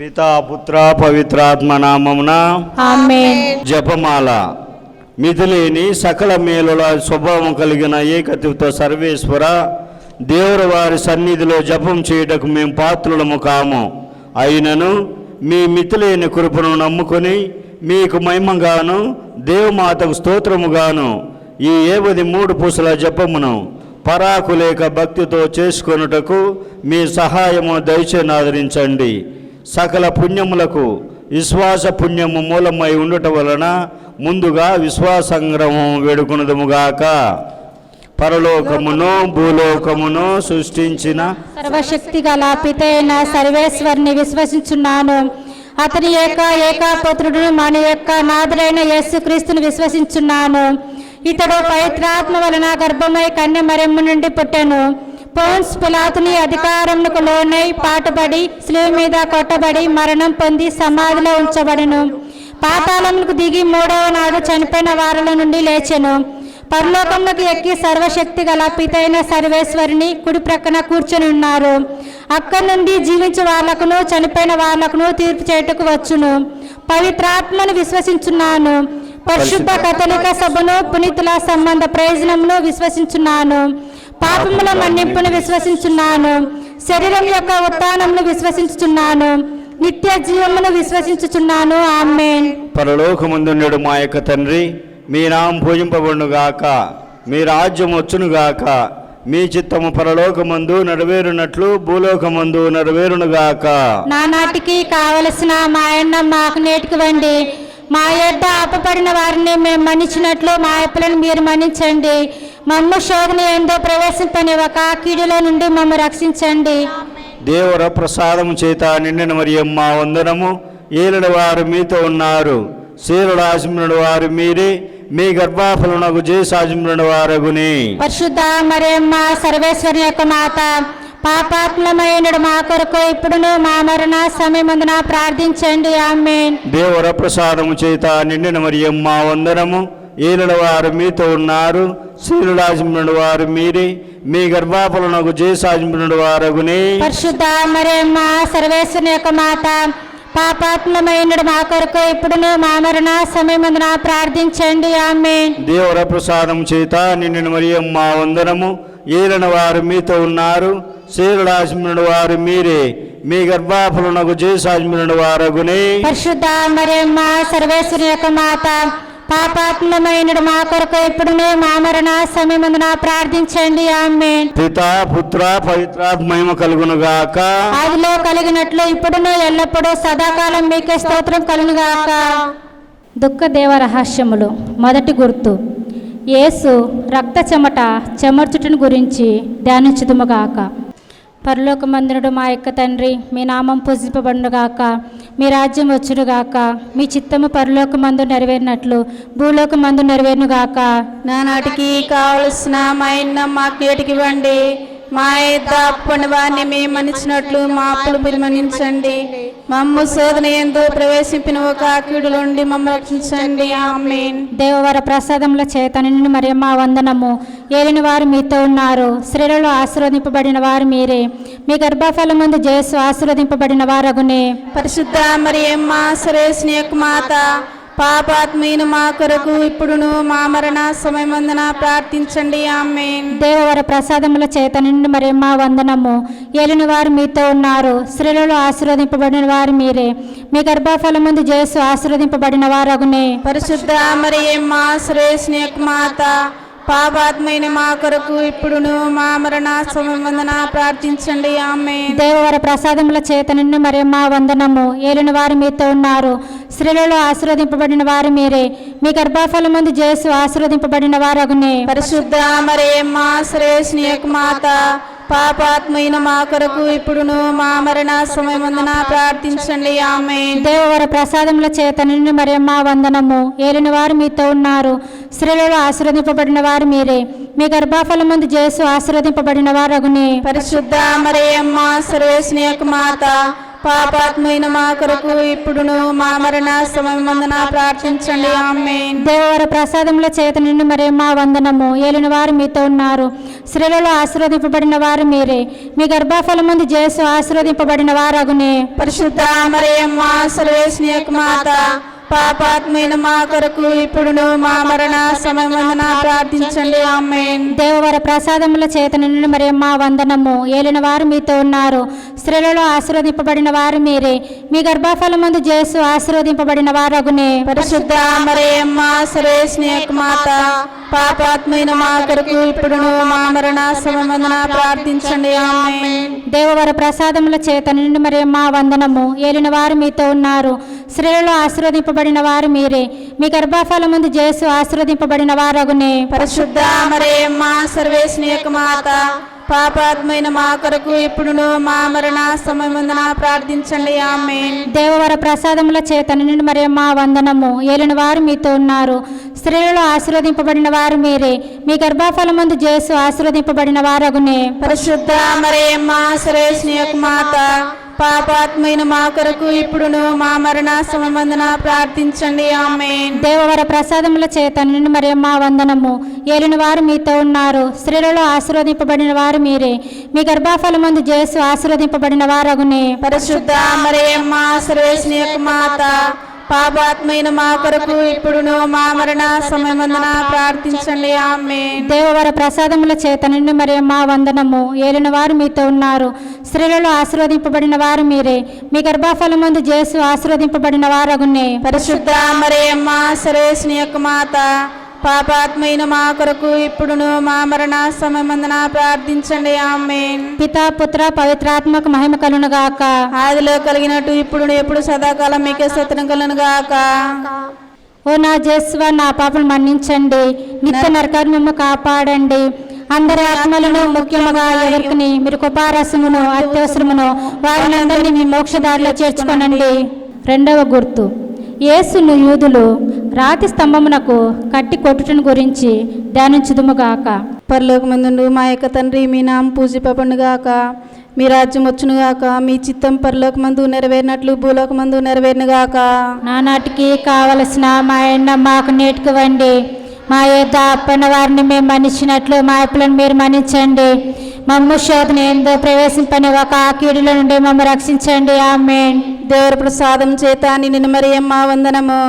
పితా పుత్ర పవిత్రాత్మ నామమున ఆమేన్. జపమాల. మితిలేని సకల మేలుల స్వభావం కలిగిన ఏకత్వ సర్వేశ్వర దేవుడు వారి సన్నిధిలో జపం చేయుటకు మేము పాత్రులము కాము. అయినను మీ మితిలేని కృపను నమ్ముకొని మీకు మహిమగాను దేవమాతకు స్తోత్రముగాను ఈ 73 పూసల జపమును పరాకులేక భక్తితో చేసుకొనుటకు మీ సహాయము దయచేసి ఆదరించండి. సకల పుణ్యములకు విశ్వాస పుణ్యము మూలమై ఉండటం వలన ముందుగా విశ్వాసంగ్రహం వేడుకొనుదుముగాక. పరలోకమును భూలోకమును సృష్టించిన సర్వశక్తి గల పితైన సర్వేశ్వరుని విశ్వసించున్నాను. అతని ఏకాపుత్రుడు మన యొక్క నాథుడైన యేసుక్రీస్తుని విశ్వసించున్నాను. ఇతడు పవిత్రాత్మ వలన గర్భమై కన్య మరియమ్మ నుండి పుట్టెను. పోన్స్ పిలాతుని అధికారమునకు లోనై పాటుపడి శిలువ మీద కొట్టబడి మరణం పొంది సమాధిలో ఉంచబడెను. పాతాళమునకు దిగి 3వ నాడు చనిపోయిన వారిల నుండి లేచెను. పరలోకమునకు ఎక్కి సర్వశక్తి గల పితైన సర్వేశ్వరుని కుడి ప్రక్కన కూర్చొని ఉన్నారు. అక్కడి నుండి జీవించే వాళ్ళకును చనిపోయిన వాళ్ళకును తీర్పు చేయుటకు వచ్చును. పవిత్రాత్మను విశ్వసించున్నాను. పరిశుద్ధ కథలిక సభను పునీతుల సంబంధ ప్రయోజనమును విశ్వసించున్నాను. పాపముల మన్నింపును విశ్వసించున్నాను. శరీరం యొక్క ఉత్థానమును విశ్వసించుచున్నాను. నిత్య జీవమును విశ్వసించుచున్నాను. ఆమేన్. పరలోకమందుండు మా యొక్క తండ్రి, మీ నామం పూజింపబడునుగాక, మీ రాజ్యం వచ్చునుగాక, మీ చిత్తము పరలోకమందు నెరవేరునట్లు భూలోకమందు నెరవేరునుగాక. నానాటికి కావలసిన మా అన్నం మాకు నేటికివ్వండి. మా యొద్ద అప్పపడిన వారిని మేము మన్నించినట్లు మా అప్పులను మీరు మన్నించండి. మమ్ము శోధన ఏందో ప్రవేశింపనివ్వక కీడులో నుండి మమ్ము రక్షించండి. దేవర ప్రసాదము చేత నిండిన మరియమ్మ వందనము. ఏలిన వారు మీతో ఉన్నారు. శీలుడు ఆశించిన వారు మీరే, మీ గర్భఫలమునకు జేసాజించిన వారగుని. పరిశుద్ధ మరియమ్మ సర్వేశ్వరుని యొక్క మాత, పాపాత్మమైన మా కొరకు ఇప్పుడును మా మరణ సమయమందున ప్రార్థించండి. ఆమేన్. దేవర ప్రసాదము చేత నిండిన మరియమ్మ వందనము. ఏలిన వారు మీతో ఉన్నారు. శీలుడు ఆశించిన వారు మీరే, మీ గర్భఫలమునకు జేసాజించిన వారగుని. పరిశుద్ధ మరియమ్మ సర్వేశ్వరుని యొక్క మాత, పాపాత్మమైన మా కొరకు ఇప్పుడును మా మరణ సమయమందున ప్రార్థించండి. ఆమేన్. దేవర ప్రసాదం చేత నిండిన మరియమ్మ వందనము. ఏలిన వారు మీతో ఉన్నారు. శీలుడు ఆశించిన వారు మీరే, మీ గర్భఫలమునకు జేసాజించిన వారగుని. పరిశుద్ధ మరియమ్మ సర్వేశ్వరుని యొక్క మాత, పాపాత్మమైన మా కొరకు ఇప్పుడును మా మరణ సమయమందున ప్రార్థించండి. ఆమేన్. పితా పుత్ర పవిత్రాత్మ మహిమ కలుగునుగాక. ఆదిలో కలిగినట్లు ఇప్పుడును ఎల్లప్పుడూ సదాకాలం మీకే స్తోత్రం కలుగునుగాక. దుఃఖదేవ రహస్యములు. మొదటి గుర్తు, యేసు రక్త చెమట చెమర్చుటను గురించి ధ్యానించుదుముగాక. పరలోకమందునుడు మా యొక్క తండ్రి, మీ నామం పూజింపబడునుగాక, మీ రాజ్యం వచ్చునుగాక, మీ చిత్తము పరలోకమందు నెరవేరినట్లు భూలోకమందు నెరవేరునుగాక. నానాటికి కావలసిన మా అన్నం మాకు నేటికివ్వండి. మా యొద్ద అప్పుని వారిని మేము మన్నించినట్లు మా అప్పులు మీరు మన్నించండి. మమ్ము శోధన యందు ప్రవేశింపిన ఒక కీడుల నుండి మమ్మల్ని రక్షించండి. ఆమేన్. దేవవర ప్రసాదముల చేత నిన్ను మరియమ్మ వందనము. ఏలిన వారు మీతో ఉన్నారు. స్త్రీలలో ఆశీర్వదింపబడిన వారు మీరే, మీ గర్భఫలమందు జేసు ఆశీర్వదింపబడిన వారగునే. పరిశుద్ధ మరియమ్మ సర్వేశ్వరుని యొక్క మాత, పాపాత్మీయుని మా కొరకు ఇప్పుడును మా మరణ సమయమందున ప్రార్థించండి. ఆమేన్. దేవవర ప్రసాదముల చేత నిన్ను మరియమ్మ వందనము. ఏలిన వారు మీతో ఉన్నారు. స్త్రీలలో ఆశీర్వదింపబడిన వారు మీరే, మీ గర్భఫలమందు జేసు ఆశీర్వదింపబడిన వారగునే. పరిశుద్ధ మరియమ్మ సర్వేశ్వరుని యొక్క మాత, పాపాత్మైన మా కొరకు ఇప్పుడును మా మరణ సమయమందున ప్రార్థించండి. ఆమేన్. దేవవర ప్రసాదముల చేత నిన్ను మరియమ్మ వందనము. ఏలిన వారు మీతో ఉన్నారు. స్త్రీలలో ఆశీర్వదింపబడిన వారు మీరే, మీ గర్భఫలమందు జేసు ఆశీర్వదింపబడిన వారగునే. పరిశుద్ధ మరియమ్మ సర్వేశ్వరుని యొక్క మాత, పాపాత్మైన మా కొరకు ఇప్పుడును మా మరణ సమయమందున ప్రార్థించండి. ఆమేన్. దేవవర ప్రసాదముల చేత నిన్ను మరియమ్మ వందనము. ఏలిన వారు మీతో ఉన్నారు. స్త్రీలలో ఆశీర్వదింపబడిన వారు మీరే, మీ గర్భఫలమందు జేసు ఆశీర్వదింపబడిన వారగునే. పరిశుద్ధ మరియమ్మ సర్వేశ్వరుని యొక్క మాత, పాపాత్మైన మా కొరకు ఇప్పుడును మా మరణ సమయమందున ప్రార్థించండి. ఆమేన్. దేవవర ప్రసాదముల చేత నిండి మరియమ్మ వందనము. ఏలిన వారు మీతో ఉన్నారు. స్త్రీలలో ఆశీర్వదింపబడిన వారు మీరే. మీ గర్భఫలమందు యేసు ఆశీర్వదింపబడిన వారగునే. పరిశుద్ధ మరియమ్మ సర్వేశ్వని యొక్క మాత, పాపాత్మైన మా కొరకు ఇప్పుడును మా మరణ సమయమందున ప్రార్థించండి. ఆమేన్. దేవవర ప్రసాదముల చేత నిండి మరియమ్మ వందనము. ఏలిన వారు మీతో ఉన్నారు. స్త్రీలలో ఆశీర్వదింపబడిన వారు మీరే. మీ గర్భఫలమందు యేసు ఆశీర్వదింపబడిన వారగునే. పరిశుద్ధ మరియమ్మ సర్వేశ్వని యొక్క మాత, పాపాత్మైన మా కొరకు ఇప్పుడును మా మరణ సమయమందున ప్రార్థించండి. ఆమేన్. దేవవర ప్రసాదముల చేత నిండి మరియమ్మ వందనము. ఏలిన వారు మీతో ఉన్నారు. స్త్రీలలో ఆశీర్వదింపబడిన వారు మీరే. మీ గర్భఫలమందు యేసు ఆశీర్వదింపబడిన వారగునే. పరిశుద్ధ మరియమ్మ సర్వేశ్వని యొక్క మాత, పాపాత్మైన మా కొరకు ఇప్పుడును మా మరణ సమయమందున ప్రార్థించండి. ఆమేన్. దేవవర ప్రసాదముల చేత నిండి మరియమ్మ వందనము. ఏలిన వారు మీతో ఉన్నారు. స్త్రీలలో ఆశీర్వదింపబడిన వారు మీరే. మీ గర్భఫలమందు యేసు ఆశీర్వదింపబడిన వారగునే. పరిశుద్ధ మరియమ్మ సర్వేశ్వని యొక్క మాత, పాపాత్మైన మా కొరకు ఇప్పుడును మా మరణ సమయమందున ప్రార్థించండి. ఆమేన్. దేవవర ప్రసాదముల చేత నిండి మరియమ్మ వందనము. ఏలిన వారు మీతో ఉన్నారు. స్త్రీలలో ఆశీర్వదింపబడిన వారు మీరే. మీ గర్భఫలమందు యేసు ఆశీర్వదింపబడిన వారగునే. పరిశుద్ధ మరియమ్మ సర్వేశ్వని యొక్క మాత, పాపాత్మైన మా కొరకు ఇప్పుడును మా మరణ సమయమందున ప్రార్థించండి. ఆమేన్. దేవవర ప్రసాదముల చేత నిండి మరియమ్మ వందనము. ఏలిన వారు మీతో ఉన్నారు. స్త్రీలలో ఆశీర్వదింపబడిన వారు మీరే. మీ గర్భఫలమందు యేసు ఆశీర్వదింపబడిన వారగునే. పరిశుద్ధ మరియమ్మ సర్వేశ్వని యొక్క మాత, పాపాత్మైన మా కొరకు ఇప్పుడును మా మరణ సమయమందున ప్రార్థించండి. ఆమేన్. పితా పుత్ర పవిత్రాత్మకు మహిమ కలుగును గాక. ఆదిలో కలిగినట్టు ఇప్పుడు ఎప్పుడు సదాకాలం మీకే స్తోత్రం కలుగును గాక. ఓ నా జేసువా, నా పాపను మన్నించండి. నిత్య నరకాన్ని మిమ్ము కాపాడండి. అందరి ఆత్మలను, ముఖ్యముగా ఎవరికి మీరు కృపారసమును అత్యవసరమును వారినందరినీ మీ మోక్షదారిలో చేర్చుకొనండి. రెండవ గుర్తు, యేసును యూదులు రాతి స్తంభమునకు కట్టి కొట్టుటను గురించి ధ్యానించుదుముగాక. పరలోకమందుండు మా యొక్క తండ్రి, మీ నామం పూజింపబడునుగాక. మీ రాజ్యం వచ్చునుగాక. మీ చిత్తం పరలోకమందు నెరవేరినట్లు భూలోకమందు నెరవేరునుగాక. నానాటికి కావలసిన మా ఎన్న మాకు నేర్చుకోవండి. మా యొద్ద అప్పన్న వారిని మేము మన్నించినట్లు మా అప్పులను మీరు మన్నించండి. మమ్ము శోధన ఏందో ప్రవేశింపని ఒక కీడుల నుండి మమ్మ రక్షించండి. ఆమేన్. దేవుని ప్రసాదం చేత నిన్ను మరియమ్మ వందనము.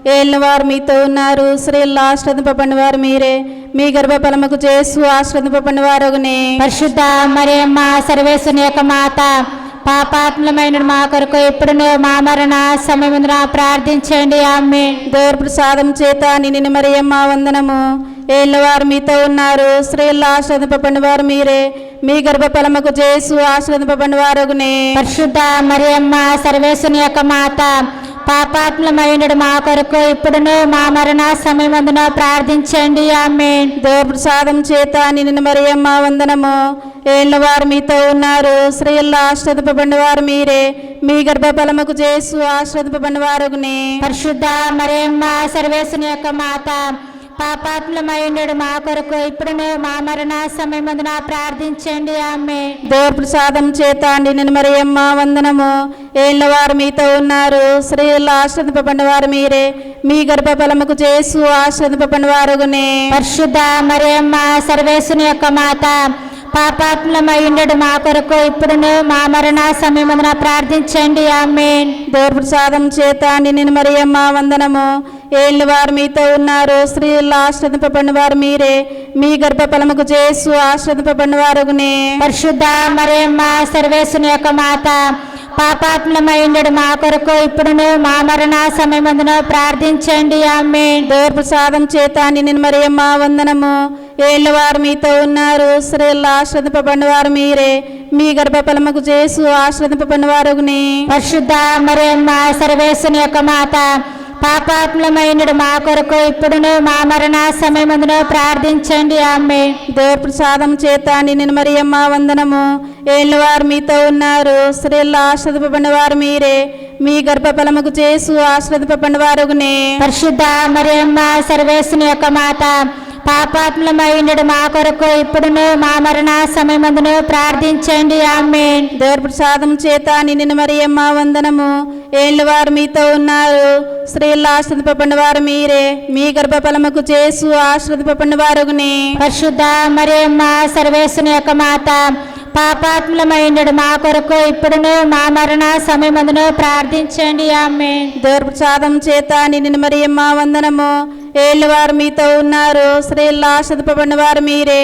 ఏలిన వారు మీతో ఉన్నారు. స్త్రీల్లో ఆశ్రదింపబడిన వారు మీరే. మీ గర్భఫలముకు యేసు ఆశ్రదింపబడిన వారగునే. పరిశుద్ధ మరియమ్మ సర్వేశ్వరుని యొక్క మాత, పాపాత్మలమైన మా కొరకు ఇప్పుడును మా మరణ సమయమున ప్రార్థించండి. ఆమేన్. దేవుని ప్రసాదం చేత నిన్ను మరియమ్మ వందనము. ఏలిన వారు మీతో ఉన్నారు. స్త్రీల్లో ఆశ్రదింపబడిన వారు మీరే. మీ గర్భఫలముకు యేసు ఆశ్రదింపబడిన వారగునే. పరిశుద్ధ మరియమ్మ సర్వేశ్వరుని యొక్క మాత, పాపాత్మలమైన మా కొరకు ఇప్పుడును మా మరణ సమయమందున ప్రార్థించండి. ఆమేన్. దేవుని ప్రసాదం చేత నిన్ను మరియమ్మ వందనము. ఏలిన వారు మీతో ఉన్నారు. స్త్రీల్లో ఆశ్రదింపబడిన వారు మీరే. మీ గర్భఫలముకు యేసు ఆశ్రదింపబడిన వారగునే. పరిశుద్ధ మరియమ్మ సర్వేశ్వరుని యొక్క మాత, పాపాత్మలమైన మా కొరకు ఇప్పుడును మా మరణ సమయమందున ప్రార్థించండి. ఆమేన్. దేవుని ప్రసాదం చేత నిన్ను మరియమ్మ వందనము. ఏలిన వారు మీతో ఉన్నారు. స్త్రీల్లో ఆశ్రదింపబడిన వారు మీరే. మీ గర్భఫలముకు యేసు ఆశ్రదింపబడిన వారగునే. పరిశుద్ధ మరియమ్మ సర్వేశ్వరుని యొక్క మాత, పాపాత్మలమైన మా కొరకు ఇప్పుడును మా మరణ సమయమందున ప్రార్థించండి. ఆమేన్. దేవుని ప్రసాదం చేత నిన్ను మరియమ్మ వందనము. ఏలిన వారు మీతో ఉన్నారు. స్త్రీల్లో ఆశ్రదింపబడిన వారు మీరే. మీ గర్భఫలముకు యేసు ఆశ్రదింపబడిన వారగునే. పరిశుద్ధ మరియమ్మ సర్వేశ్వరుని యొక్క మాత, పాపాత్మలమైన మా కొరకు ఇప్పుడును మా మరణ సమయమందున ప్రార్థించండి. ఆమేన్. దేవుని ప్రసాదం చేత నిన్ను మరియమ్మ వందనము. ఏలిన వారు మీతో ఉన్నారు. స్త్రీల్లో ఆశ్రదింపబడిన వారు మీరే. మీ గర్భఫలముకు యేసు ఆశ్రదింపబడిన వారగునే. పరిశుద్ధ మరియమ్మ సర్వేశ్వరుని యొక్క మాత, పాపాత్మలమైన మా కొరకు ఇప్పుడును మా మరణ సమయమందున ప్రార్థించండి. ఆమేన్. దేవుని ప్రసాదం చేత నిన్ను మరియమ్మ వందనము. ఏలిన వారు మీతో ఉన్నారు. స్త్రీల్లో ఆశ్రదింపబడిన వారు మీరే. మీ గర్భఫలముకు యేసు ఆశ్రదింపబడిన వారగునే. పరిశుద్ధ మరియమ్మ సర్వేశ్వరుని యొక్క మాత, పాపాత్ములమైనడు మా కొరకు ఇప్పుడును మా మరణ సమయమందును ప్రార్థించండి. ఆమేన్. దేవుడి ప్రసాదం చేత నిండిన మరియమ్మ వందనము. ఏళ్ళు వారు మీతో ఉన్నారు, స్త్రీల్లో ఆశ్రదింపబడిన వారు మీరే, మీ గర్భఫలముకు చేసు ఆశ్రదింపబడిన వారుగునే. పరిశుద్ధ మరియమ్మ సర్వేశ్వరుని యొక్క మాత, పాపాత్ములమైనడు మా కొరకు ఇప్పుడును మా మరణ సమయమందును ప్రార్థించండి. ఆమేన్. దేవుడి ప్రసాదం చేత నిండిన మరియమ్మ వందనము. ఏళ్ళు వారు మీతో ఉన్నారు, స్త్రీల్లో ఆశ్రదింపబడిన వారు మీరే,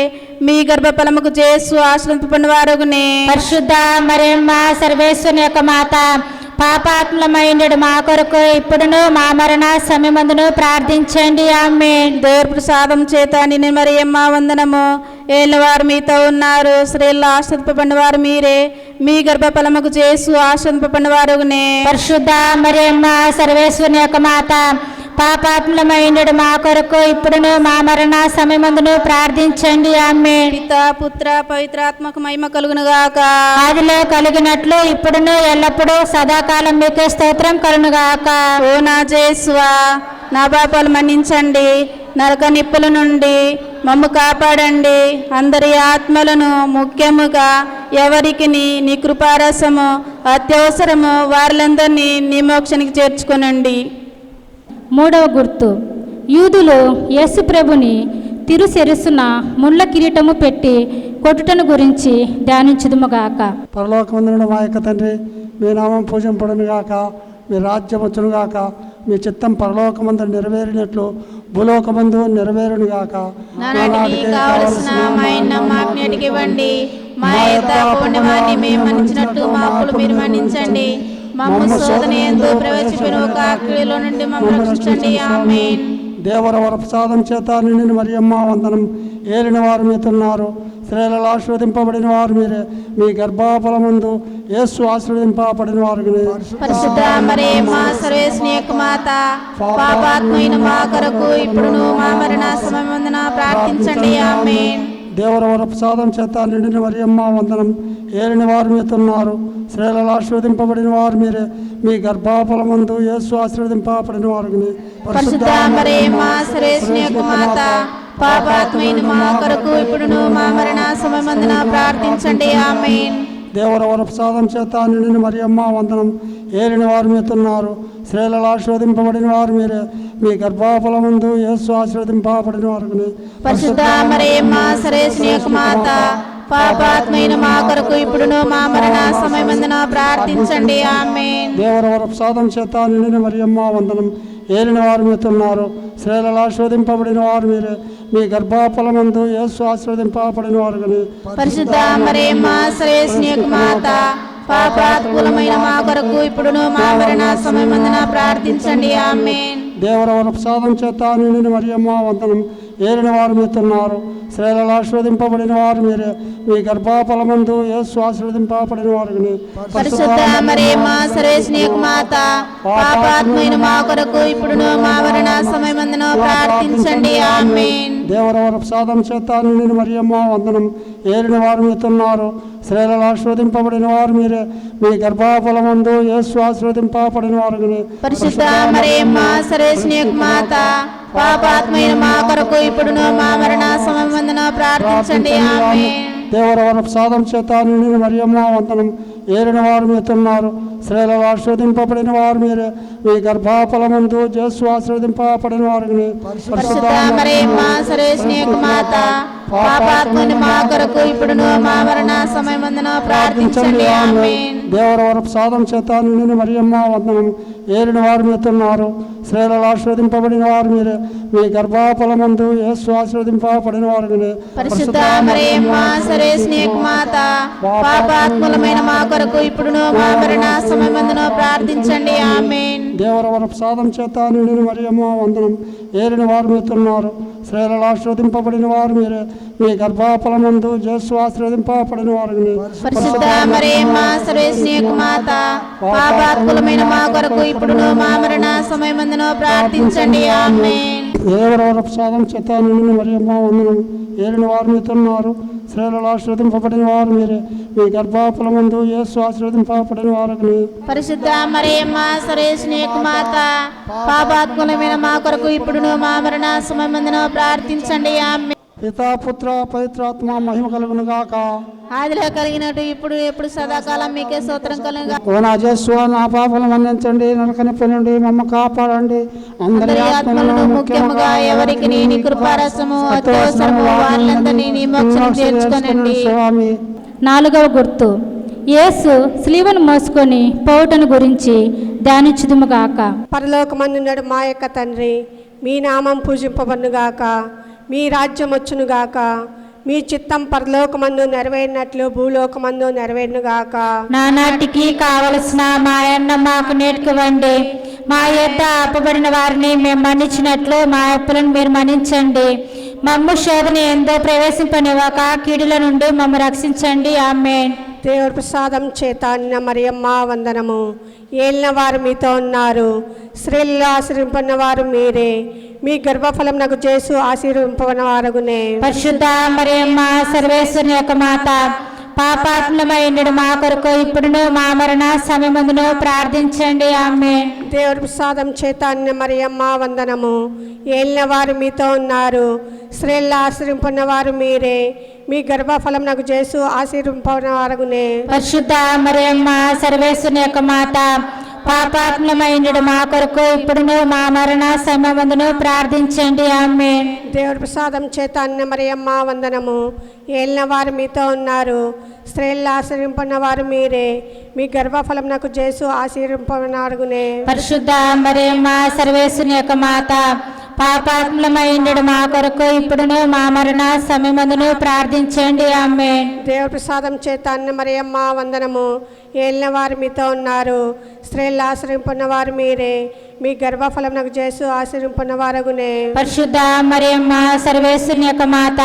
మీ గర్భఫలముకు చేసు ఆశ్రదింపబడిన వారుగునే. పరిశుద్ధ మరియమ్మ సర్వేశ్వరుని యొక్క మాత, పాపాత్ములమైనడు మా కొరకు ఇప్పుడును మా మరణ సమయమందును ప్రార్థించండి. ఆమేన్. దేవుడి ప్రసాదం చేత నిన్ను మరియమ్మ వందనము. ఏళ్ళ వారు మీతో ఉన్నారు, స్త్రీల్లో ఆశ్రదింపబడిన వారు మీరే, మీ గర్భఫలముకు చేసు ఆశ్రదింపబడిన వారుగునే. పరిశుద్ధ మరియమ్మ సర్వేశ్వరుని యొక్క మాత, పాపాత్ములమైనడు మా కొరకు ఇప్పుడును మా మరణ సమయమందును ప్రార్థించండి. ఆమేన్. పిత పుత్ర పవిత్రాత్మక మహిమ కలుగును గాక. ఆదిలో కలిగినట్లు ఇప్పుడును ఎల్లప్పుడూ సదాకాలం మీకే స్తోత్రం కలుగును గాక. ఓ నా జేసువా, నా పాపాలు మన్నించండి, నరక నిప్పుల నుండి మమ్ము కాపాడండి, అందరి ఆత్మలను ముఖ్యముగా ఎవరికి నీ కృపారసము అత్యవసరము వారిలందరినీ నీ మోక్షానికి చేర్చుకొనండి. మూడవ గుర్తు, యూదులు యేసు ప్రభుని తిరుశిరస్సున ముళ్ళ కిరీటము పెట్టి కొట్టుటను గురించి ధ్యానించుదుముగాక. పరలోకమందున మా యొక్క తండ్రి, మీ నామం పూజింపడును గాక, మీ రాజ్యం వచ్చును గాక, మీ చిత్తం పరలోకమందు నెరవేరినట్లు భూలోకమందు నెరవేరును గాక. నానాటికి కావలసిన మా అన్నం మాకు నేటికి ఇవ్వండి, మా యొక్క పుణ్యమాన్ని మేము మన్నించినట్టు మా అప్పులు మీరు మన్నించండి, మమ్ము శోధన యందు ప్రవేశించిన ఒక కీడులో నుండి మమ్మల్ని రక్షించండి. ఆమేన్. దేవర వరప్రసాదం చేత నిండిన మరియమ్మ వందనం. ఏలిన వారు మీతున్నారు, స్త్రీలలో ఆశీర్వదింపబడిన వారు మీరే, మీ గర్భఫలమందు యేసు ఆశీర్వదింపబడిన వారు. పరిశుద్ధ మరియమ్మ సర్వేశ్వరుని యొక్క మాత, పాపాత్ములైన మా కొరకు ఇప్పుడును మా మరణ సమయమందున ప్రార్థించండి. ఆమేన్. దేవర వరప్రసాదం చేత నిండిన మరియమ్మ వందనం. ఏలిన వారు మీతున్నారు, స్త్రీలలో ఆశీర్వదింపబడిన వారు మీరే, మీ గర్భఫలమందు యేసు ఆశీర్వదింపబడిన వారు. పరిశుద్ధ మరియమ్మ సర్వేశ్వరుని యొక్క మాత, పాపాత్ములైన మా కొరకు ఇప్పుడును మా మరణ సమయమందున ప్రార్థించండి. ఆమేన్. దేవర వరప్రసాదం చేత నిండిన మరియమ్మ వందనం. ఏలిన వారు మీతున్నారు, స్త్రీలలో ఆశీర్వదింపబడిన వారు మీరే, మీ గర్భఫలమందు యేసు ఆశీర్వదింపబడిన వారు. పరిశుద్ధ మరియమ్మ సర్వేశ్వరుని యొక్క మాత, పాపాత్ములైన మా కొరకు ఇప్పుడును మా మరణ సమయమందున ప్రార్థించండి. ఆమేన్. దేవర వరప్రసాదం చేత నిండిన మరియమ్మ వందనం. ఏలిన వారు మీతున్నారు, స్త్రీలలో ఆశీర్వదింపబడిన వారు మీరే, మీ గర్భఫలమందు యేసు ఆశీర్వదింపబడిన వారు. పరిశుద్ధ మరియమ్మ సర్వేశ్వరుని యొక్క మాత, పాపాత్ములమైన మా కొరకు ఇప్పుడును మా మరణ సమయమందున ప్రార్థించండి. ఆమేన్. దేవర వరప్రసాదం చేత నిండిన మరియమ్మ వందనం. ఏలిన వారు మీతున్నారు, స్త్రీలలో ఆశీర్వదింపబడిన వారు మీరే, మీ గర్భఫలమందు యేసు ఆశీర్వదింపబడిన వారు. పరిశుద్ధ మరియమ్మ సర్వేశ్వరుని యొక్క మాత, పాపాత్ములైన మా కొరకు ఇప్పుడును మా మరణ సమయమందున ప్రార్థించండి. ఆమేన్. దేవర వరప్రసాదం చేత నిండిన మరియమ్మ వందనం. ఏలిన వారు మీతున్నారు, స్త్రీలలో ఆశీర్వదింపబడిన వారు మీరే, మీ గర్భఫలమందు యేసు ఆశీర్వదింపబడిన వారు. పరిశుద్ధ మరియమ్మ సర్వేశ్వరుని యొక్క మాత, పాపాత్ములైన మా కొరకు ఇప్పుడును మా మరణ సమయమందున ప్రార్థించండి. ఆమేన్. దేవర వరప్రసాదం చేత నిండిన మరియమ్మ వందనం. ఏలిన వారు మీతున్నారు, స్త్రీలలో ఆశీర్వదింపబడిన వారు మీరే, మీ గర్భఫలమందు యేసు ఆశీర్వదింపబడిన వారు. పరిశుద్ధ మరియమ్మ సర్వేశ్వరుని యొక్క మాత, పాపాత్ములైన మా కొరకు ఇప్పుడును మా మరణ సమయమందున ప్రార్థించండి. ఆమేన్. దేవర వరప్రసాదం చేత నిండిన మరియమ్మ వందనం. ఏలిన వారు మీతున్నారు, స్త్రీలలో ఆశీర్వదింపబడిన వారు మీరే, మీ గర్భఫలమందు యేసు ఆశీర్వదింపబడిన వారు. పరిశుద్ధ మరియమ్మ సర్వేశ్వరుని యొక్క మాత, పాపాత్ములమైన మా కొరకు ఇప్పుడును మా మరణ సమయమందున ప్రార్థించండి. ఆమేన్. దేవర వరప్రసాదం చేత నిండిన మరియమ్మ వందనం. ఏలిన వారు మీతున్నారు, స్త్రీలలో ఆశీర్వదింపబడిన వారు మీరే, మీ గర్భఫలమందు యేసు ఆశీర్వదింపబడిన వారు. పరిశుద్ధ మరియమ్మ సర్వేశ్వరుని యొక్క మాత, పాపాత్ములమైన మా కొరకు ఇప్పుడును మా మరణ సమయమందున ప్రార్థించండి. ఆమేన్. దేవర వరప్రసాదం చేత నిండిన మరియమ్మ వందనం. ఏలిన వారు మీతున్నారు, స్త్రీలలో ఆశీర్వదింపబడిన వారు మీరే, మీ గర్భఫలమందు యేసు ఆశీర్వదింపబడిన వారగునే. పరిశుద్ధ మరియమ్మ సర్వేశ్వరుని యొక్క మాత, పాపాత్ములమైన మా కొరకు ఇప్పుడును మా మరణ సమయమందును ప్రార్థించండి. ఆమేన్. పితా పుత్ర పవిత్రాత్మ మహిమ కలుగును గాక. ఆదిలో కలిగినట్టు ఇప్పుడు ఎప్పుడు సదాకాలం మీకే స్తోత్రం కలుగుగా. ఓ నా యేసు, నా పాపలను మన్నించండి, నరకనిపై నుండి మమ్మ కాపాడండి. అందరి ఆత్మలను ముఖ్యముగా ఎవరికి నీ కృపారసము అత్యవసరము వారందరినీ నీ మోక్షం చేర్చుకొనండి. స్వామి. 4వ గుర్తు, యేసు స్లీవను మోసుకొని పోవుటను గురించి ధ్యానించుదుముగాక. పరలోకమందున్నడు మా యొక్క తండ్రి, మీ నామం పూజింపబడునుగాక, మీ రాజ్యం వచ్చునుగాక, మీ చిత్తం పరలోకమందు నెరవేరినట్లు భూలోకమందు నెరవేరునుగాక. నానాటికి కావలసిన మా అన్నం మాకు నేర్చుకోవండి. మా యొద్ద అప్పబడిన వారిని మేము మన్నించినట్లు మా అప్పులను మీరు మన్నించండి. మమ్ము శోధన ఎందో ప్రవేశింపనివ్వక కీడుల నుండి మమ్ము రక్షించండి. ఆమేన్. దేవుడి ప్రసాదం చేత నిన్న మరియమ్మ వందనము. ఏలిన వారు మీతో ఉన్నారు, స్త్రీలలో ఆశీర్వింపన్న వారు మీరే, మీ గర్భఫలం నాకు చేసు ఆశీర్వింపన వారగునే. పరిశుద్ధ మరియమ్మ సర్వేశ్వరుని యొక్క మాత, పాపాత్మలమైనడు మా కొరకు ఇప్పుడును మా మరణ సమయమందును ప్రార్థించండి. ఆమేన్. దేవుడి ప్రసాదం చేత నిన్న మరియమ్మ వందనము. ఏలిన వారు మీతో ఉన్నారు, స్త్రీలలో ఆశీర్వింపన్న వారు మీరే, మీ గర్భఫలం నాకు చేసు ఆశీర్వింపన వారగునే. పరిశుద్ధ మరియమ్మ సర్వేశ్వరుని యొక్క మాత, పాపాత్మలమైనడు మా కొరకు ఇప్పుడును మా మరణ సమయమందును ప్రార్థించండి. ఆమేన్. దేవుడి ప్రసాదం చేత అన్న మరియమ్మ వందనము. ఏలిన వారు మీతో ఉన్నారు, స్త్రీలలో ఆశీర్వింపన్న వారు మీరే, మీ గర్భఫలం నాకు చేసు ఆశీర్వింపనారుగునే. పరిశుద్ధ మరియమ్మ సర్వేశ్వరుని యొక్క మాత, పాపాత్మలమైనడు మా కొరకు ఇప్పుడును మా మరణ సమయమందును ప్రార్థించండి. ఆమేన్. దేవుడి ప్రసాదం చేత అన్న మరియమ్మ వందనము. ఏలిన వారు మీతో ఉన్నారు, స్త్రీలలో ఆశీర్వింపన్న వారు మీరే, మీ గర్భఫలం నాకు చేసు ఆశీర్వింపన్న వారగునే. పరిశుద్ధ మరియమ్మ సర్వేశ్వరుని యొక్క మాత,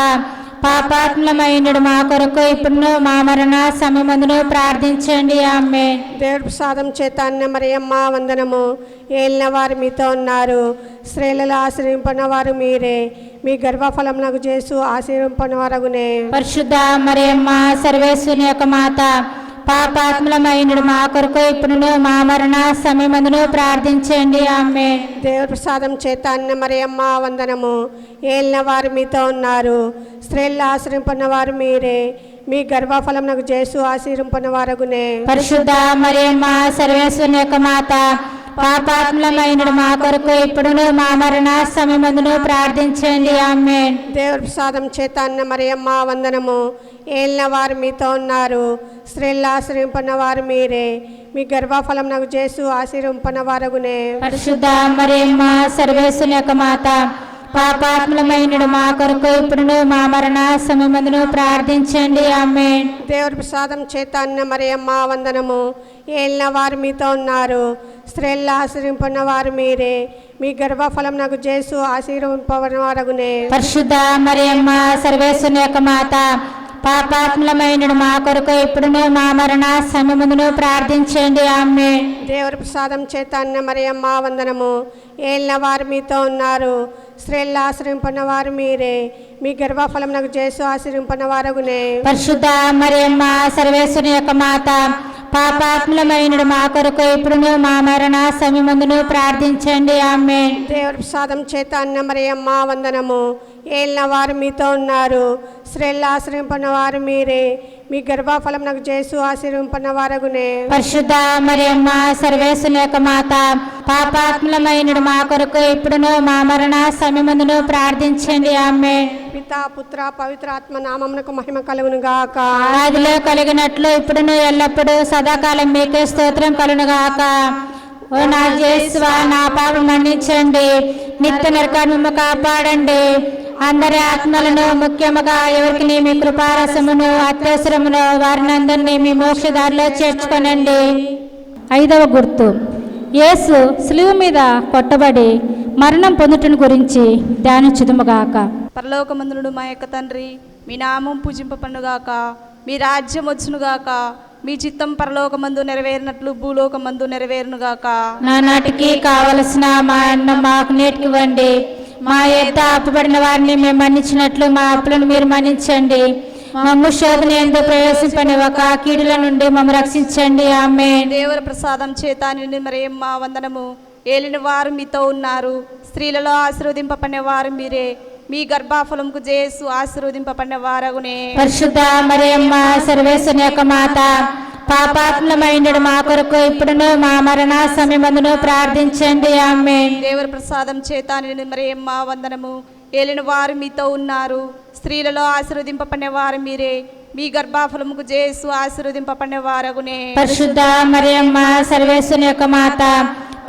పాపాత్మలమైనడు మా కొరకు ఇప్పుడును మా మరణ సమయమందును ప్రార్థించండి. ఆమేన్. దేవుడి ప్రసాదం చేత అన్న మరియమ్మ వందనము. ఏలిన వారు మీతో ఉన్నారు, స్త్రీలలో ఆశీర్వింపన్న వారు మీరే, మీ గర్భఫలం నాకు చేసు ఆశీర్వింపన్న వారగునే. పరిశుద్ధ మరియమ్మ సర్వేశ్వరుని యొక్క మాత, పాపాత్మలమైనడు మా కొరకు ఇప్పుడును మా మరణ సమయమందును ప్రార్థించండి. ఆమేన్. దేవుడి ప్రసాదం చేత అన్న మరియమ్మ వందనము. ఏలిన వారు మీతో ఉన్నారు, స్త్రీలలో ఆశీర్వింపన్న వారు మీరే, మీ గర్భఫలం నాకు చేసు ఆశీర్వింపన్న వారగునే. పరిశుద్ధ మరియమ్మ సర్వేశ్వరుని యొక్క మాత, పాపాత్మలమైనడు మా కొరకు ఇప్పుడును మా మరణ సమయమందును ప్రార్థించండి. ఆమేన్. దేవుడి ప్రసాదం చేత అన్న మరియమ్మ వందనము. ఏలిన వారు మీతో ఉన్నారు, స్త్రీలలో ఆశీర్వింపన్న వారు మీరే, మీ గర్భఫలం నాకు చేసు ఆశీర్వింపన్న వారగునే. పరిశుద్ధ మరియమ్మ సర్వేశ్వరుని యొక్క మాత, పాపాత్మలమైనడు మా కొరకు ఇప్పుడును మా మరణ సమయమందును ప్రార్థించండి. ఆమేన్. దేవుడి ప్రసాదం చేత అన్న మరియమ్మ వందనము. ఏలిన వారు మీతో ఉన్నారు, స్త్రీలలో ఆశీర్వింపన్న వారు మీరే, మీ గర్భఫలం నాకు చేసు ఆశీర్వింపన్న వారగునే. పరిశుద్ధ మరియమ్మ సర్వేశ్వరుని యొక్క మాత, పాపాత్మలమైనడు మా కొరకు ఇప్పుడును మా మరణ సమయమందును ప్రార్థించండి. ఆమేన్. దేవుడి ప్రసాదం చేత అన్న మరియమ్మ వందనము. ఏలిన వారు మీతో ఉన్నారు, స్త్రీలలో ఆశీర్వింపన్న వారు మీరే, మీ గర్భఫలం నాకు చేసు ఆశీర్వింపన్న వారగునే. పరిశుద్ధ మరియమ్మ సర్వేశ్వరుని యొక్క మాత, పాపాత్మలమైనడు మా కొరకు ఇప్పుడును మా మరణ సమయమందును ప్రార్థించండి. ఆమేన్. దేవుడి ప్రసాదం చేత అన్న మరియమ్మ వందనము. ఏలిన వారు మీతో ఉన్నారు, స్త్రీలలో ఆశీర్వింపన్న వారు మీరే, మీ గర్భఫలం నాకు చేసు ఆశీర్వింపన్న వారగునే. పరిశుద్ధ మరియమ్మ సర్వేశ్వరుని యొక్క మాత, పాపాత్మలమైనడు మా కొరకు ఇప్పుడును మా మరణ సమయమందును ప్రార్థించండి. ఆమేన్. పితా పుత్ర పవిత్రాత్మ నామమునకు మహిమ కలుగును గాక. ఆదిలో కలిగినట్లు ఇప్పుడును ఎల్లప్పుడూ సదాకాలం మీకే స్తోత్రం కలుగును గాక. ఓ నా యేసువా, నా పాపం మన్నించండి, నిత్య నరకాన్ని కాపాడండి. అందరి ఆత్మలను, ముఖ్యముగా ఎవరికి మీ కృపారసమును అత్యవసరమును వారినందరినీ మీ మోక్షదారిలో చేర్చుకొనండి. 5వ గుర్తు, యేసు సిలువ మీద కొట్టబడి మరణం పొందుటను గురించి ధ్యానించుదుముగాక. పరలోకమందునుడు మా యొక్క తండ్రి, మీ నామం పూజింపబడునుగాక, మీ రాజ్యం వచ్చునుగాక, మీ చిత్తం పరలోకమందు నెరవేరినట్లు భూలోకమందు నెరవేరునుగాక. నానాటికి కావలసిన మా అన్నం మాకు నేర్చుకోవండి. మా యొద్ద అప్పుబడిన వారిని మేము మన్నించినట్లు మా అప్పులను మీరు మన్నించండి. మమ్ము శోధన యందు ప్రవేశింపనివ్వక కీడుల నుండి మమ్ము రక్షించండి. ఆమేన్. దేవుని ప్రసాదం చేత నిండిన మరియమ్మ వందనము. ఏలిన వారు మీతో ఉన్నారు, స్త్రీలలో ఆశీర్వదింపబడిన వారు మీరే, మీ గర్భఫలముకు జేసు ఆశీర్వదింపబడిన వారగునే. పరిశుద్ధ మరియమ్మ సర్వేశ్వరుని యొక్క మాత, పాపాత్మలమైన మా కొరకు ఇప్పుడును మా మరణ సమయమందును ప్రార్థించండి. ఆమేన్. దేవుని ప్రసాదం చేత నిండిన మరియమ్మ వందనము. ఏలిన వారు మీతో ఉన్నారు, స్త్రీలలో ఆశీర్వదింపబడిన వారు మీరే, మీ గర్భఫలముకు జేసు ఆశీర్వదింపబడిన వారగునే. పరిశుద్ధ మరియమ్మ సర్వేశ్వరుని యొక్క మాత,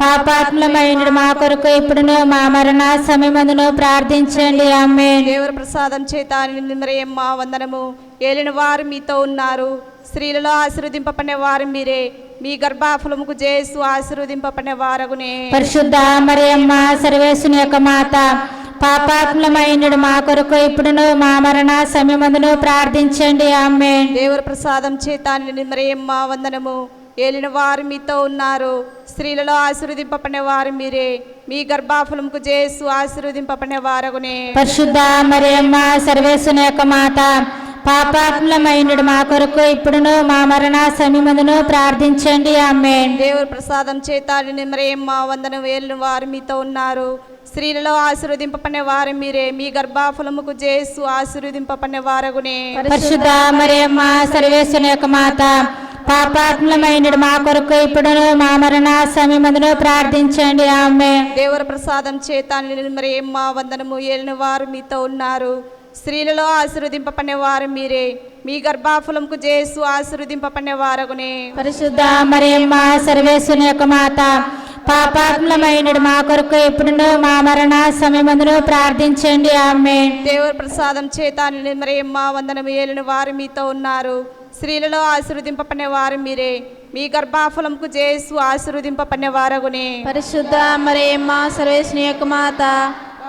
పాపాత్మలమైన మా కొరకు ఇప్పుడును మా మరణ సమయమందును ప్రార్థించండి. ఆమేన్. దేవుని ప్రసాదం చేత నిండిన మరియమ్మ వందనము. ఏలిన వారు మీతో ఉన్నారు, స్త్రీలలో ఆశీర్వదింపబడిన వారు మీరే, మీ గర్భఫలముకు జేసు ఆశీర్వదింపబడిన వారగునే. పరిశుద్ధ మరియమ్మ సర్వేశ్వరుని యొక్క మాత, పాపాత్మలమైన మా కొరకు ఇప్పుడును మా మరణ సమయమందును ప్రార్థించండి. ఆమేన్. దేవుని ప్రసాదం చేత నిండిన మరియమ్మ వందనము. ఏలిన వారు మీతో ఉన్నారు, స్త్రీలలో ఆశీర్వదింపబడిన వారు మీరే, మీ గర్భఫలముకు జేసు ఆశీర్వదింపబడిన వారగునే. పరిశుద్ధ మరియమ్మ సర్వేశ్వరుని యొక్క మాత, పాపాత్మలమైన మా కొరకు ఇప్పుడును మా మరణ సమయమందును ప్రార్థించండి. ఆమేన్. దేవుని ప్రసాదం చేత నిండిన మరియమ్మ వందనం. ఏలిన వారు మీతో ఉన్నారు, స్త్రీలలో ఆశీర్వదింపబడిన వారు మీరే, మీ గర్భఫలముకు జేసు ఆశీర్వదింపబడిన వారగునే. పరిశుద్ధ మరియమ్మ సర్వేశ్వరుని యొక్క మాత, పాపాత్మలమైన మా కొరకు ఇప్పుడును మా మరణ సమయమందును ప్రార్థించండి. ఆమేన్. దేవుని ప్రసాదం చేత నిండిన మరియమ్మ వందనము. ఏలిన వారు మీతో ఉన్నారు, స్త్రీలలో ఆశీర్వదింపబడిన వారు మీరే, మీ గర్భఫలముకు జేసు ఆశీర్వదింపబడిన వారగునే. పరిశుద్ధ మరియమ్మ సర్వేశ్వరుని యొక్క మాత, పాపాత్మలమైన మా కొరకు ఇప్పుడును మా మరణ సమయమందును ప్రార్థించండి. ఆమేన్. దేవుని ప్రసాదం చేత నిండిన మరియమ్మ వందనము. ఏలిన వారు మీతో ఉన్నారు, స్త్రీలలో ఆశీర్వదింపబడిన వారు మీరే, మీ గర్భఫలముకు జేసు ఆశీర్వదింపబడిన వారగునే. పరిశుద్ధ మరియమ్మ సర్వేశ్వరుని యొక్క మాత,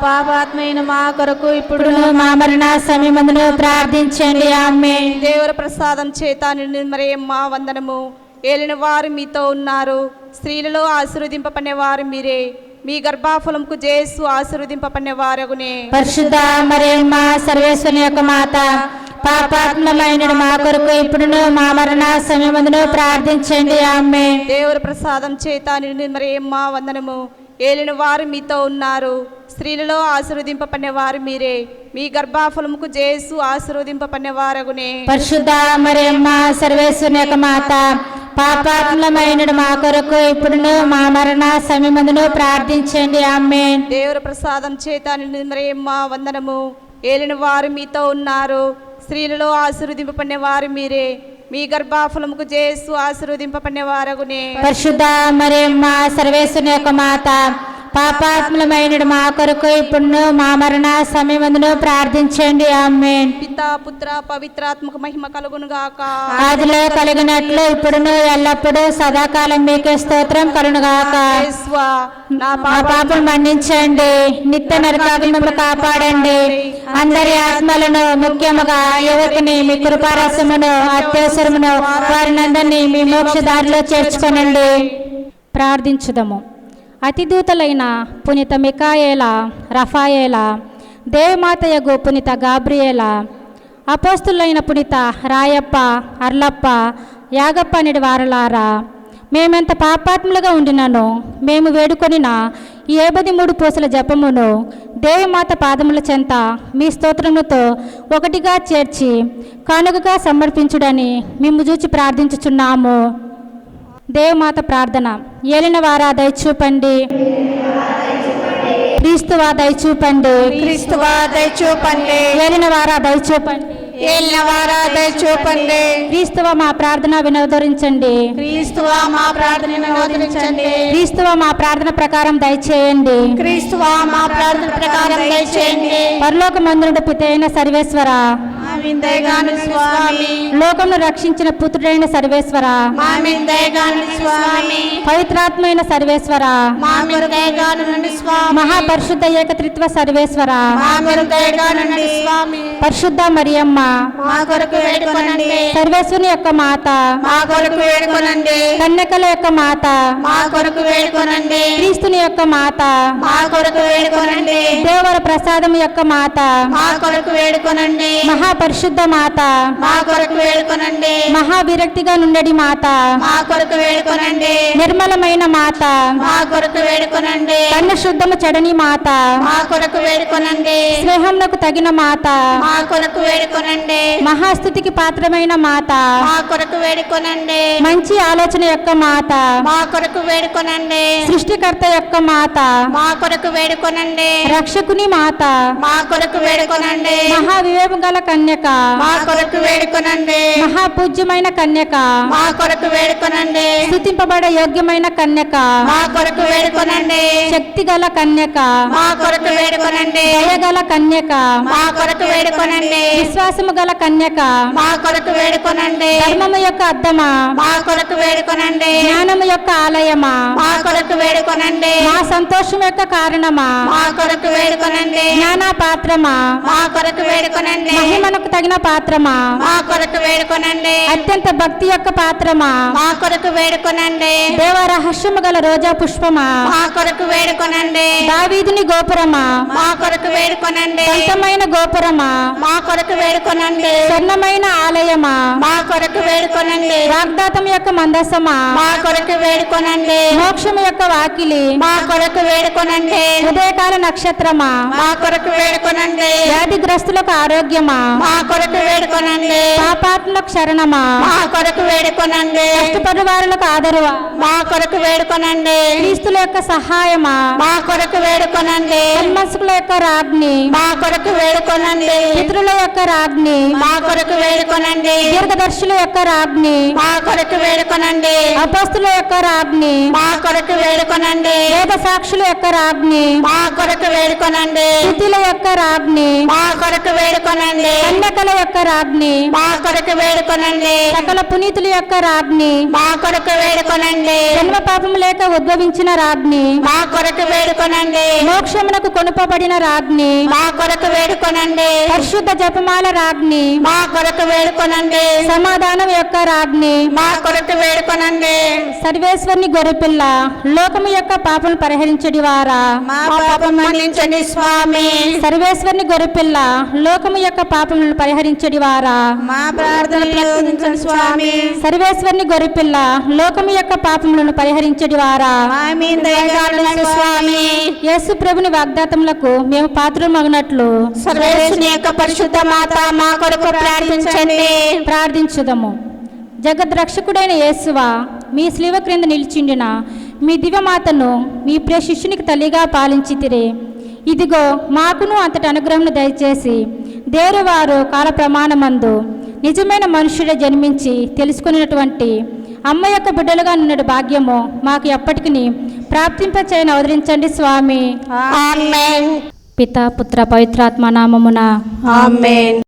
పాపాత్మైన మా కొరకు ఇప్పుడును మా మరణ సమయమందును ప్రార్థించండి. ఆమేన్. దేవుని ప్రసాదం చేత నిండిన మరియమ్మ వందనము. ఏలిన వారు మీతో ఉన్నారు, స్త్రీలలో ఆశీర్వదింపబడిన వారు మీరే, మీ గర్భఫలముకు జేసు ఆశీర్వదింపబడిన వారగునే. పరిశుద్ధ మరియమ్మ సర్వేశ్వరుని యొక్క మాత, పాపాత్మలమైన మా కొరకు ఇప్పుడును మా మరణ సమయమందును ప్రార్థించండి. ఆమేన్. దేవుని ప్రసాదం చేత నిండిన మరియమ్మ వందనము. ఏలిన వారు మీతో ఉన్నారు, స్త్రీలలో ఆశీర్వదింపబడిన వారు మీరే, మీ గర్భఫలముకు జేసు ఆశీర్వదింపబడిన వారగునే. పరిశుద్ధ మరియమ్మ సర్వేశ్వరుని యొక్క మాత, పాపాత్మలమైన మా కొరకు ఇప్పుడును మా మరణ సమయమందును ప్రార్థించండి. ఆమేన్. దేవుని ప్రసాదం చేత నిండిన మరియమ్మ వందనము. ఏలిన వారు మీతో ఉన్నారు, స్త్రీలలో ఆశీర్వదింపబడిన వారు మీరే, మీ గర్భఫలముకు జేసు ఆశీర్వదింపబడిన వారగునే. పరిశుద్ధ మరియమ్మ సర్వేశ్వరుని యొక్క మాత, పాపాత్మలమైన మా కొరకు ఇప్పుడును మా మరణ సమయమందును ప్రార్థించండి. ఆమేన్. పితా పుత్ర పవిత్రాత్మక మహిమ కలుగును గాక. ఆదిలో కలిగినట్లు ఇప్పుడును ఎల్లప్పుడూ సదాకాలం మీకే స్తోత్రం కలుగునుగాక. యేసువా, నా మా పాపలు మన్నించండి, నిత్య నరకాగ్ని కాపాడండి, అందరి ఆత్మలను ముఖ్యముగా యువతిని మీ కృపారసమును అత్యవసరమును వారినందరినీ మీ మోక్షదారిలో చేర్చుకొనండి. ప్రార్థించుదము. అతిదూతలైన పునీత మికాయేల, రఫాయేల, దేవమాతయగు పునీత గాబ్రియేల, అపోస్తులైన పునీత రాయప్ప, అర్లప్ప, యాగప్ప నిడి వారలారా, మేమెంత పాపాత్ములుగా ఉండినను మేము వేడుకొనిన ఈ 53 పూసల జపమును దేవమాత పాదముల చెంత మీ స్తోత్రములతో ఒకటిగా చేర్చి కానుకగా సమర్పించుడని మేము చూచి ప్రార్థించుచున్నాము. దేవమాత ప్రార్థన. ఏలిన వారా దయచూపండి, క్రీస్తువా దయచూపండి, క్రీస్తువా దయచూపండి, ఏలిన వారా దయచూపండి, ఏలిన వారా దయచూపండి, క్రీస్తువా మా ప్రార్థన వినోదరించండి, క్రీస్తువా మా ప్రార్థనను ఆదరించండి, క్రీస్తువా మా ప్రార్థన ప్రకారం దయచేయండి, క్రీస్తువా మా ప్రార్థన ప్రకారం దయచేయండి. పరలోకమందునుడు పితైన సర్వేశ్వర, మా మీద దయగాను స్వామి, లోకమును రక్షించిన పుత్రుడైన సర్వేశ్వర, మా మీద దయగాను స్వామి, పవిత్రాత్మైన సర్వేశ్వర, మా మీద దయగాను స్వామి, మహాపరిశుద్ధ ఏకత్రిత్వ సర్వేశ్వర, మా మీద దయగాను స్వామి, పరిశుద్ధ మరియమ్మ, మా కొరకు వేడుకొనండి, సర్వేశ్వరుని యొక్క మాత, మా కొరకు వేడుకొనండి, కన్యకల యొక్క మాత, మా కొరకు వేడుకొనండి, క్రీస్తుని యొక్క మాత, మా కొరకు వేడుకొనండి, దేవర ప్రసాదం యొక్క మాత, మా కొరకు వేడుకొనండి, మహాపరిశుద్ధ పరిశుద్ధ మాత, మా కొరకు వేడుకొనండి. మహావిరక్తిగా నుండడి మాత, మా కొరకు వేడుకొనండి. నిర్మలమైన మాత, మా కొరకు వేడుకొనండి. కన్ను శుద్ధము చెడని మాత, మా కొరకు వేడుకొనండి. స్నేహంకు తగిన మాత, మా కొరకు వేడుకొనండి. మహాస్తుతికి పాత్రమైన మాత, మా కొరకు వేడుకొనండి. మంచి ఆలోచన యొక్క మాత, మా కొరకు వేడుకొనండి. సృష్టికర్త యొక్క మాత, మా కొరకు వేడుకొనండి. రక్షకుని మాత, మా కొరకు వేడుకొనండి. మహావివేకం గల కన్యక, మా కొరకు వేడుకొనండి. మహాపూజ్యమైన కన్యక, మా కొరకు వేడుకొనండి. స్తుతింపబడ యోగ్యమైన కన్యక, మా కొరకు వేడుకొనండి. శక్తి గల కన్యక, మా కొరకు వేడుకొనండి. దయగల కన్యక, మా కొరకు వేడుకొనండి. విశ్వాసము గల కన్యక, మా కొరకు వేడుకొనండి. ధర్మము యొక్క అద్దమా, మా కొరకు వేడుకొనండి. జ్ఞానము యొక్క ఆలయమా, మా కొరకు వేడుకొనండి. మా సంతోషం యొక్క కారణమా, మా కొరకు వేడుకొనండి. జ్ఞాన పాత్రమా, మా కొరకు వేడుకొనండి. మహిమనకు తగిన పాత్రమా, మా కొరకు వేడుకొనండి. అత్యంత భక్తి యొక్క పాత్రమా, మా కొరకు వేడుకొనండి. దేవ రహస్యము గల రోజా పుష్పమా, మా కొరకు వేడుకొనండి. దావీదుని గోపురమా, మా కొరకు వేడుకొనండి. సొంతమైన గోపురమా, మా కొరకు వేడుకొనండి. స్వర్ణమైన ఆలయమా, మా కొరకు వేడుకొనండి. వాగ్దాతం యొక్క మందసమా, మా కొరకు వేడుకొనండి. మోక్షము యొక్క వాకిలి, మా కొరకు వేడుకొనండి. ఉదయకాల నక్షత్రమా, మా కొరకు వేడుకొనండి. వ్యాధిగ్రస్తులకు ఆరోగ్యమా, మా కొరకు వేడుకొనండి. పాపాత్మలకు శరణమా, మా కొరకు వేడుకొనండి. కష్టపరువారులకు ఆదరువా, మా కొరకు వేడుకొనండి. క్రీస్తుల యొక్క సహాయమా, మా కొరకు వేడుకొనండి. సన్మనస్కుల యొక్క రాజ్ఞి, మా కొరకు వేడుకొనండి. పితరుల యొక్క రాజ్ఞి, మా కొరకు వేడుకొనండి. దీర్ఘదర్శుల యొక్క రాజ్ఞి, మా కొరకు వేడుకొనండి. అపస్తుల యొక్క రాజ్ఞి, మా కొరకు వేడుకొనండి. వేద సాక్షుల యొక్క రాజ్ఞి, మా కొరకు వేడుకొనండి. స్థుతుల యొక్క రాజ్ఞి, మా కొరకు వేడుకొనండి. కన్యకల యొక్క రాజ్ఞి, మా కొరకు వేడుకొనండి. సకల పునీతుల యొక్క రాజ్ఞి, మా కొరకు వేడుకొనండి. జన్మ పాపము లేక ఉద్భవించిన రాజ్ఞి, మా కొరకు వేడుకొనండి. మోక్షమునకు కొనుపబడిన రాజ్ఞి, మా కొరకు వేడుకొనండి. పరిశుద్ధ జపమాల రాజ్ఞి, మా కొరకు వేడుకొనండి. సమాధానం యొక్క రాజ్ఞి, మా కొరకు వేడుకొనండి. సర్వేశ్వరుని గొర్రెపిల్ల, లోకము యొక్క పాపను పరిహరించడి వారా, మా పాపం మన్నించండి స్వామి. సర్వేశ్వరుని గొర్రెపిల్ల, లోకము యొక్క పాపములను పరిహరించడి వారా, మా ప్రార్థన ప్రయోగించండి స్వామి. సర్వేశ్వరుని గొర్రెపిల్ల, లోకము యొక్క పాపములను పరిహరించడి వారా, మా మీద దయగానుండండి స్వామి. యేసు ప్రభుని వాగ్దాతములకు మేము పాత్రమగునట్లు సర్వేశ్వరుని యొక్క పరిశుద్ధ మాత మా కొరకు ప్రార్థించండి. ప్రార్థించుదము. జగద్రక్షకుడైన యేసువా, మీ శిలువ క్రింద నిలిచిండిన మీ దివ్యమాతను మీ ప్రియ శిష్యునికి తల్లిగా పాలించితిరే. ఇదిగో మాకును అంతటి అనుగ్రహం దయచేసి దేవువారు కాల ప్రమాణమందు నిజమైన మనుష్యుడే జన్మించి తెలుసుకున్నటువంటి అమ్మ యొక్క బిడ్డలుగా నిన్నటి భాగ్యము మాకు ఎప్పటికీ ప్రాప్తింపచేయని అవతరించండి స్వామి. ఆమేన్. పితా పుత్ర పవిత్రాత్మ నామమున ఆమేన్.